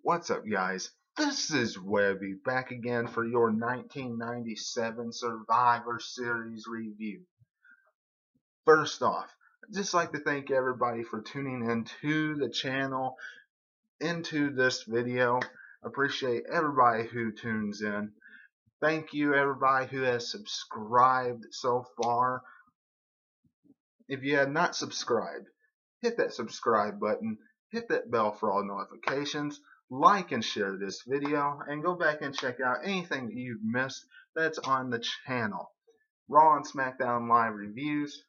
What's up, guys? This is Webby back again for your 1997 Survivor Series review. First off, I'd just like to thank everybody for tuning into the channel, into this video. Appreciate everybody who tunes in. Thank you, everybody who has subscribed so far. If you have not subscribed, hit that subscribe button, hit that bell for all notifications. Like and share this video, and go back and check out anything that you've missed that's on the channel. Raw and SmackDown Live reviews,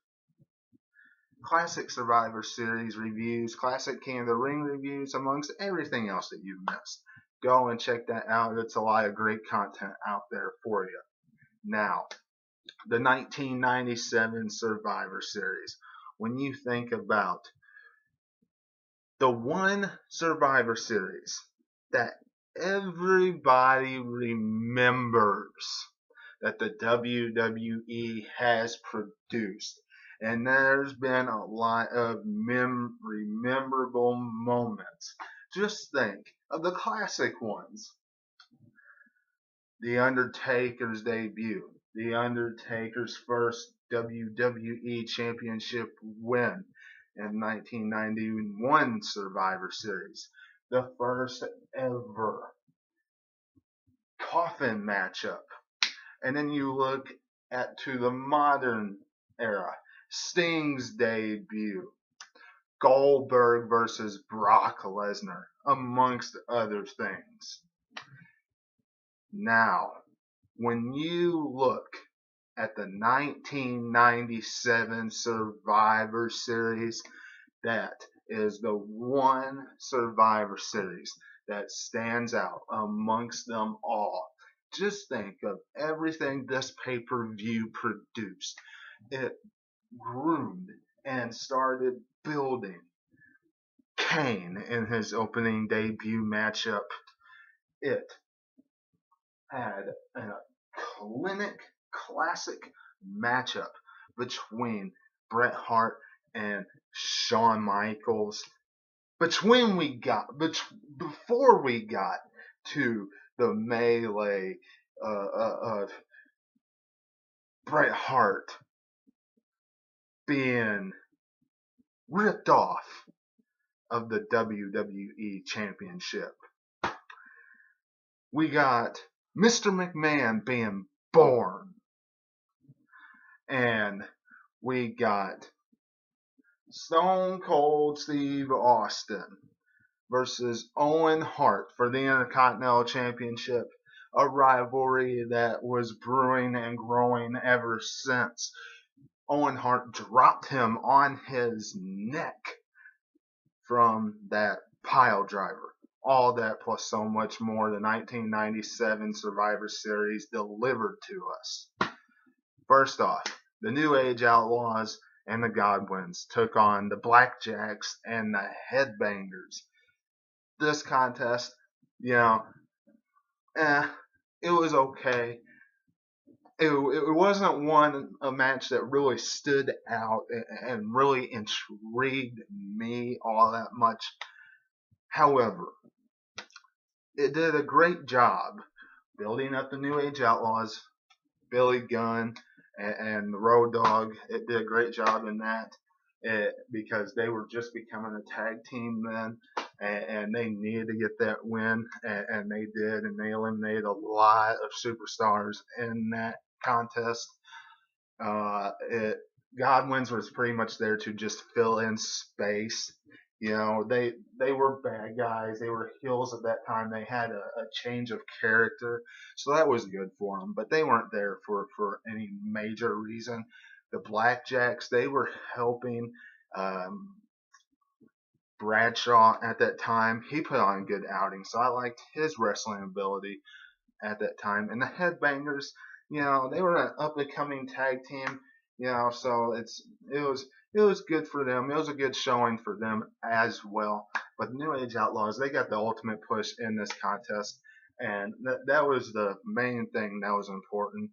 classic Survivor Series reviews, classic King of the Ring reviews, amongst everything else that you've missed. Go and check that out. It's a lot of great content out there for you. Now, the 1997 Survivor Series. When you think about the one Survivor Series that everybody remembers that the WWE has produced, and there's been a lot of memorable moments. Just think of the classic ones. The Undertaker's debut, The Undertaker's first WWE Championship win in 1991 Survivor Series, the first ever coffin matchup. And then you look to the modern era, Sting's debut, Goldberg versus Brock Lesnar, amongst other things. Now, when you look at the 1997 Survivor Series, that is the one Survivor Series that stands out amongst them all. Just think of everything this pay-per-view produced. It groomed and started building Kane in his opening debut matchup. It had a classic matchup between Bret Hart and Shawn Michaels. Before we got to the melee of Bret Hart being ripped off of the WWE Championship, we got Mr. McMahon being born, and we got Stone Cold Steve Austin versus Owen Hart for the Intercontinental Championship, a rivalry that was brewing and growing ever since. Owen Hart dropped him on his neck from that pile driver. All that plus so much more, the 1997 Survivor Series delivered to us. First off, the New Age Outlaws and the Godwins took on the Blackjacks and the Headbangers. This contest, it was okay. It wasn't a match that really stood out and really intrigued me all that much. However, it did a great job building up the New Age Outlaws, Billy Gunn, and the Road Dogg. It did a great job in that because they were just becoming a tag team then, and they needed to get that win, and they did, and they eliminated a lot of superstars in that contest. Godwin's was pretty much there to just fill in space. They were bad guys. They were heels at that time. They had a change of character, so that was good for them. But they weren't there for any major reason. The Blackjacks, they were helping Bradshaw at that time. He put on a good outing, so I liked his wrestling ability at that time. And the Headbangers, they were an up-and-coming tag team. So it was good for them. It was a good showing for them as well. But the New Age Outlaws, they got the ultimate push in this contest, and that was the main thing that was important.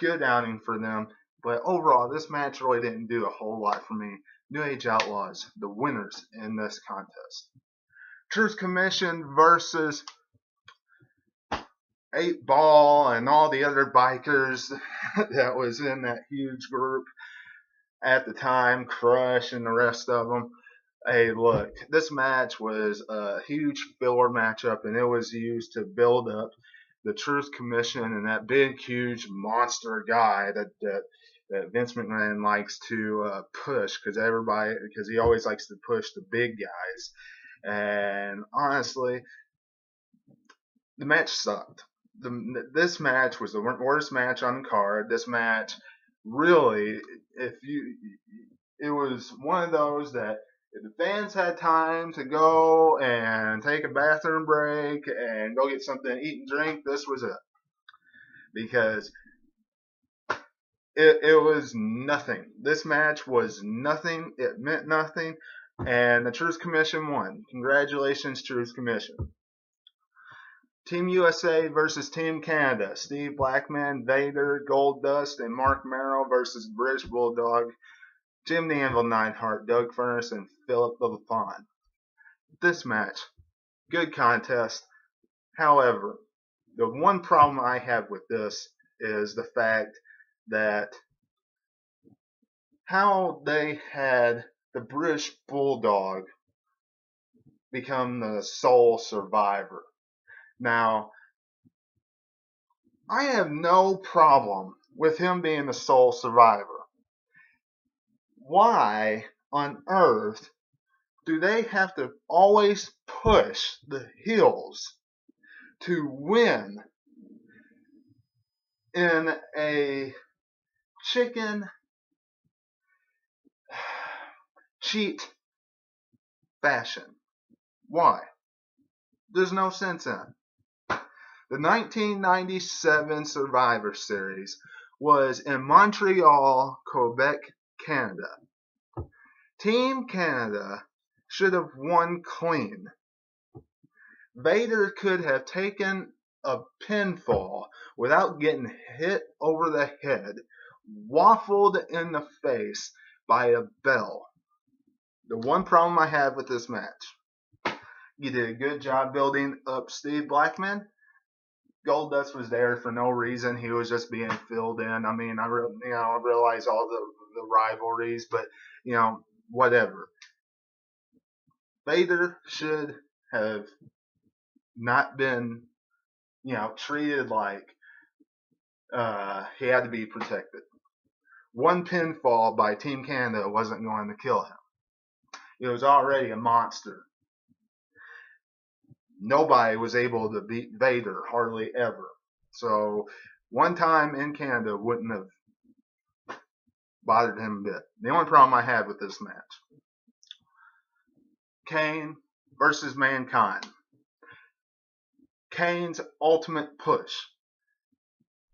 Good outing for them. But overall, this match really didn't do a whole lot for me. New Age Outlaws, the winners in this contest. Truth Commission versus 8 Ball and all the other bikers that was in that huge group at the time, Crush and the rest of them. Hey, look, this match was a huge filler matchup, and it was used to build up the Truth Commission and that big, huge monster guy that Vince McMahon likes to push because he always likes to push the big guys. And honestly, the match sucked. This match was the worst match on the card. This match really, it was one of those that if the fans had time to go and take a bathroom break and go get something to eat and drink, this was it. Because it was nothing. This match was nothing. It meant nothing. And the Truth Commission won. Congratulations, Truth Commission. Team USA versus Team Canada. Steve Blackman, Vader, Goldust, and Mark Merrill versus British Bulldog, Jim the Anvil Neidhart, Doug Furnas, and Philip LaFon. This match, good contest. However, the one problem I have with this is the fact that how they had the British Bulldog become the sole survivor. Now, I have no problem with him being the sole survivor. Why on earth do they have to always push the heels to win in a chicken cheat fashion? Why? There's no sense in it. The 1997 Survivor Series was in Montreal, Quebec, Canada. Team Canada should have won clean. Vader could have taken a pinfall without getting hit over the head, waffled in the face by a bell. The one problem I have with this match, you did a good job building up Steve Blackman. Goldust was there for no reason. He was just being filled in. I mean, I realize all the rivalries, but whatever. Vader should have not been, treated like he had to be protected. One pinfall by Team Canada wasn't going to kill him. He was already a monster. Nobody was able to beat Vader, hardly ever. So one time in Canada wouldn't have bothered him a bit. The only problem I had with this match, Kane versus Mankind. Kane's ultimate push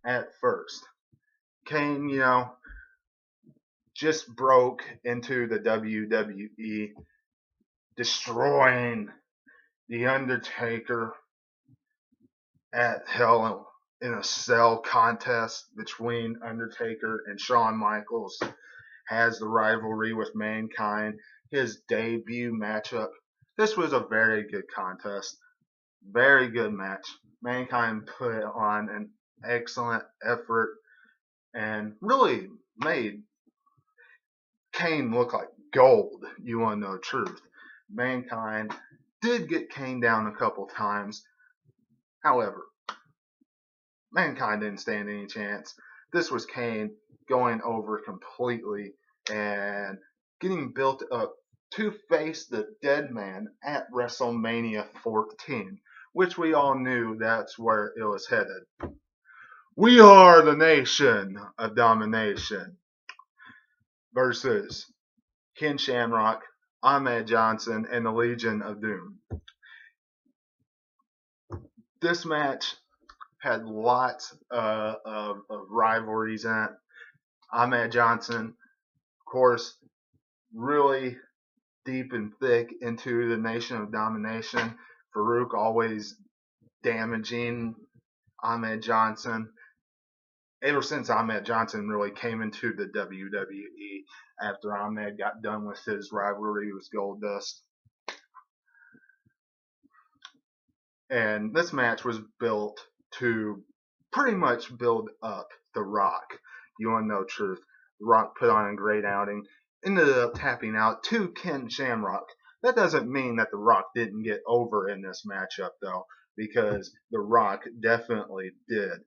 at first. Kane, just broke into the WWE, destroying The Undertaker at Hell in a Cell contest between Undertaker and Shawn Michaels. Has the rivalry with Mankind. His debut matchup. This was a very good contest. Very good match. Mankind put on an excellent effort and really made Kane look like gold. You want to know the truth. Mankind did get Kane down a couple times. However, Mankind didn't stand any chance. This was Kane going over completely and getting built up to face the Dead Man at WrestleMania 14, which we all knew that's where it was headed. We are the Nation of Domination versus Ken Shamrock, Ahmed Johnson, and the Legion of Doom. This match had lots of rivalries in it. Ahmed Johnson, of course, really deep and thick into the Nation of Domination. Farouk always damaging Ahmed Johnson. Ever since Ahmed Johnson really came into the WWE after Ahmed got done with his rivalry with Goldust. And this match was built to pretty much build up The Rock. You want to know the truth? The Rock put on a great outing, ended up tapping out to Ken Shamrock. That doesn't mean that The Rock didn't get over in this matchup, though, because The Rock definitely did,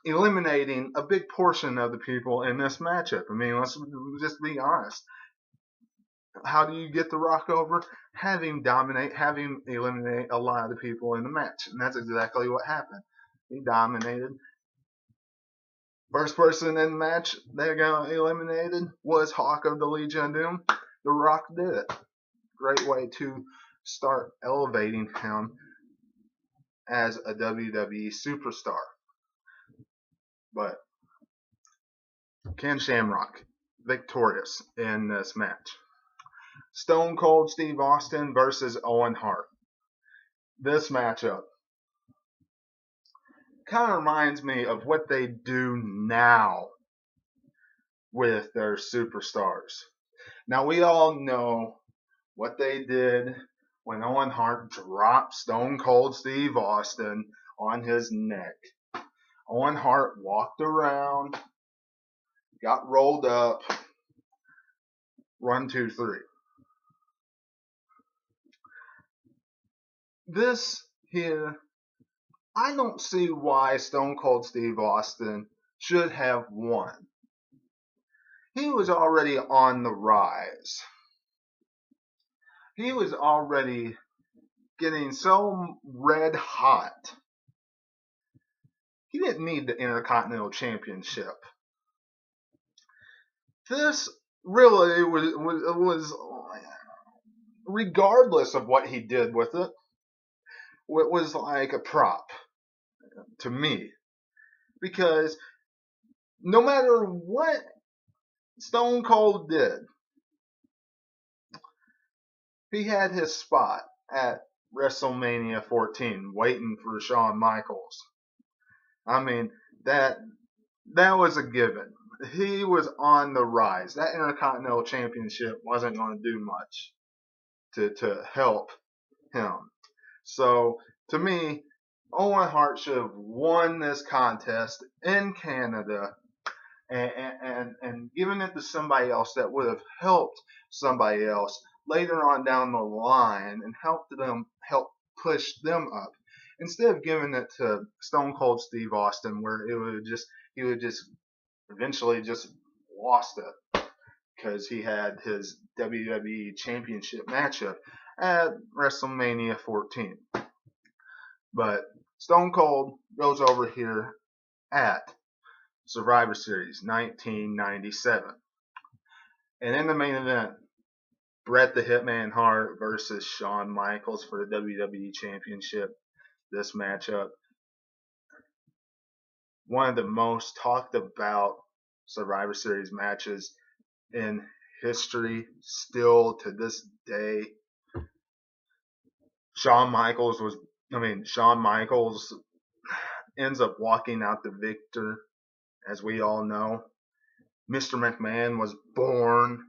eliminating a big portion of the people in this matchup. I mean, let's just be honest. How do you get The Rock over? Have him dominate, have him eliminate a lot of the people in the match. And that's exactly what happened. He dominated. First person in the match that got eliminated was Hawk of the Legion of Doom. The Rock did it. Great way to start elevating him as a WWE superstar. But Ken Shamrock, victorious in this match. Stone Cold Steve Austin versus Owen Hart. This matchup kind of reminds me of what they do now with their superstars. Now, we all know what they did when Owen Hart dropped Stone Cold Steve Austin on his neck. Owen Hart walked around, got rolled up, 1, 2, 3. This here, I don't see why Stone Cold Steve Austin should have won. He was already on the rise. He was already getting so red hot. He didn't need the Intercontinental Championship. This really was regardless of what he did with it, it was like a prop to me. Because no matter what Stone Cold did, he had his spot at WrestleMania 14 waiting for Shawn Michaels. I mean, that was a given. He was on the rise. That Intercontinental Championship wasn't going to do much to help him. So, to me, Owen Hart should have won this contest in Canada and given it to somebody else that would have helped somebody else later on down the line and help push them up, instead of giving it to Stone Cold Steve Austin, where he would just eventually just lost it because he had his WWE Championship matchup at WrestleMania 14. But Stone Cold goes over here at Survivor Series 1997. And in the main event, Bret the Hitman Hart versus Shawn Michaels for the WWE Championship. This matchup, one of the most talked about Survivor Series matches in history, still to this day. Shawn Michaels ends up walking out the victor, as we all know. Mr. McMahon was born.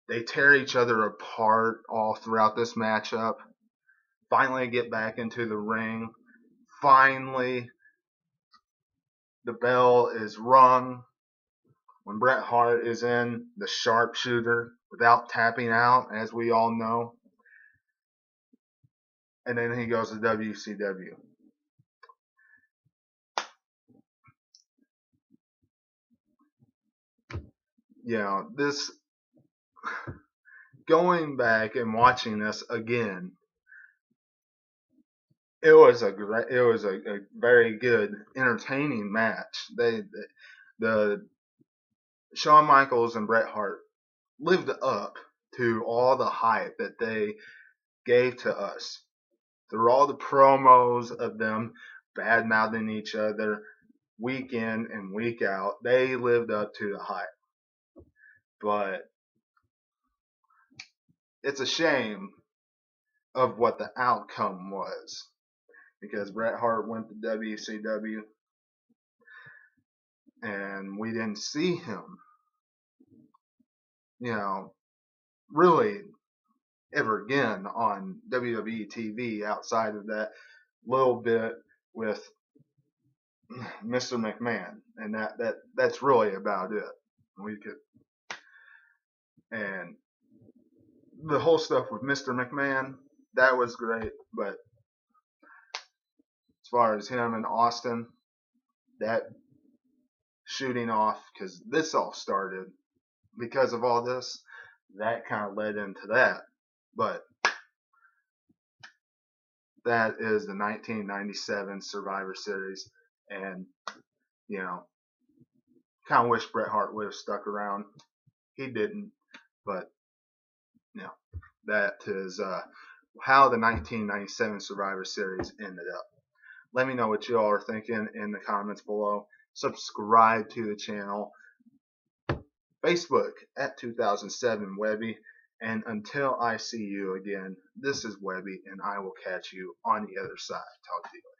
They tear each other apart all throughout this matchup. Finally get back into the ring. Finally, the bell is rung when Bret Hart is in the sharpshooter without tapping out, as we all know. And then he goes to WCW. This, going back and watching this again, it was a very good, entertaining match. The Shawn Michaels and Bret Hart lived up to all the hype that they gave to us through all the promos of them bad mouthing each other week in and week out. They lived up to the hype. But it's a shame of what the outcome was, because Bret Hart went to WCW and we didn't see him, really ever again on WWE TV outside of that little bit with Mr. McMahon, and that's really about it. We could, and the whole stuff with Mr. McMahon, that was great, but as far as him and Austin, that shooting off, because this all started because of all this, that kind of led into that. But that is the 1997 Survivor Series, and you know, kind of wish Bret Hart would have stuck around. He didn't, but you know, that is how the 1997 Survivor Series ended up. Let me know what you all are thinking in the comments below. Subscribe to the channel. Facebook at 2007 Webby. And until I see you again, this is Webby, and I will catch you on the other side. Talk to you later.